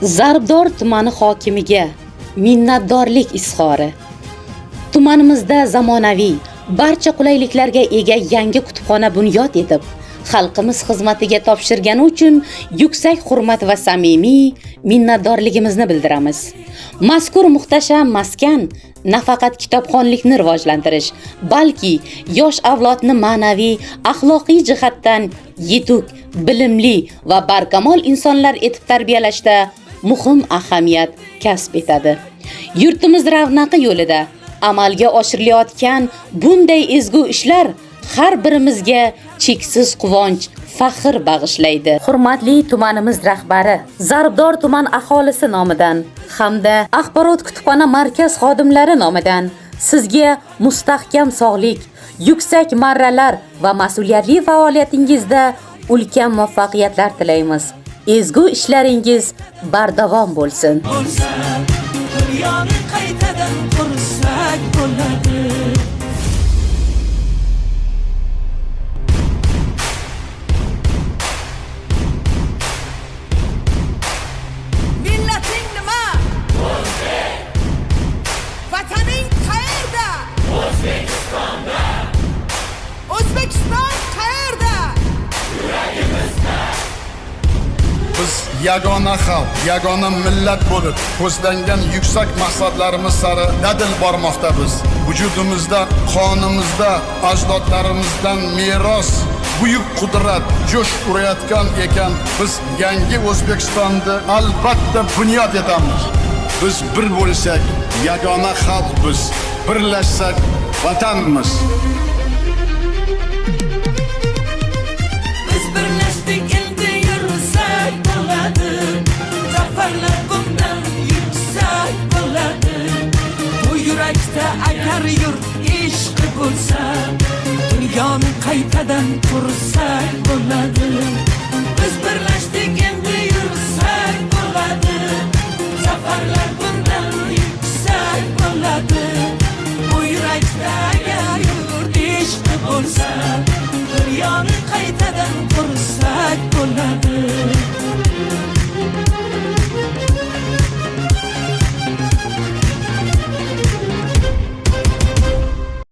Zarbdor tumani hokimiga minnatdorlik izhori. Tumanimizda zamonaviy, barcha qulayliklarga ega yangi kutubxona bunyod etib, xalqimiz xizmatiga topshirgani uchun yuksak hurmat va samimiy minnatdorligimizni bildiramiz. Mazkur muhtasham maskan nafaqat kitobxonlikni rivojlantirish, balki yosh avlodni ma'naviy, axloqiy jihatdan yetuk, bilimli va barkamol insonlar etib tarbiyalashda muhim ahamiyat kasb etadi. Yurtimiz ravnaqi yo'lida amalga oshirilayotgan bunday ezgu ishlar har birimizga cheksiz quvonch, faxr bag'ishlaydi. Hurmatli tumanimiz rahbari, Zarbdor tuman aholisi nomidan hamda axborot kutubxona markaz xodimlari nomidan sizga mustahkam sog'lik, yuksak marralar va mas'uliyatli faoliyatingizda ulkan muvaffaqiyatlar tilaymiz. Ezgu ishlaringiz bardavom bo'lsin. Dunyoni qaytadan qursak bo'ladi. Millating nima? O'zbek. Vataning qayerda? O'zbekistonda. O'zbekiston qayerda? Yuragimizda. Biz yagona xalq, yagona millat bo'lib, ko'zlangan yuksak maqsadlarimiz sari dadil bormoqdamiz. Vujudimizda, qonimizda ajdodlarimizdan meros buyuk qudrat jo'sh urayotgan ekan, biz yangi O'zbekistonni albatta bunyod etamiz. Biz bir bo'lsak, yagona xalq biz, birlashsak vatanimiz. Biz birlashdik endi yursak bo'ladi. Zafarlar bundan yuksak bo'ladi. Bu yurakda agar yurt ishqi bo'lsa, dunyoni qaytadan qursak bo'ladi. Biz birlashdik endi yursak bo'ladi. Zafarlar bundan yuksak bo'ladi. Bu yurakda agar yurt ishqi bo'lsa, dunyoni qaytadan qursak bo'ladi.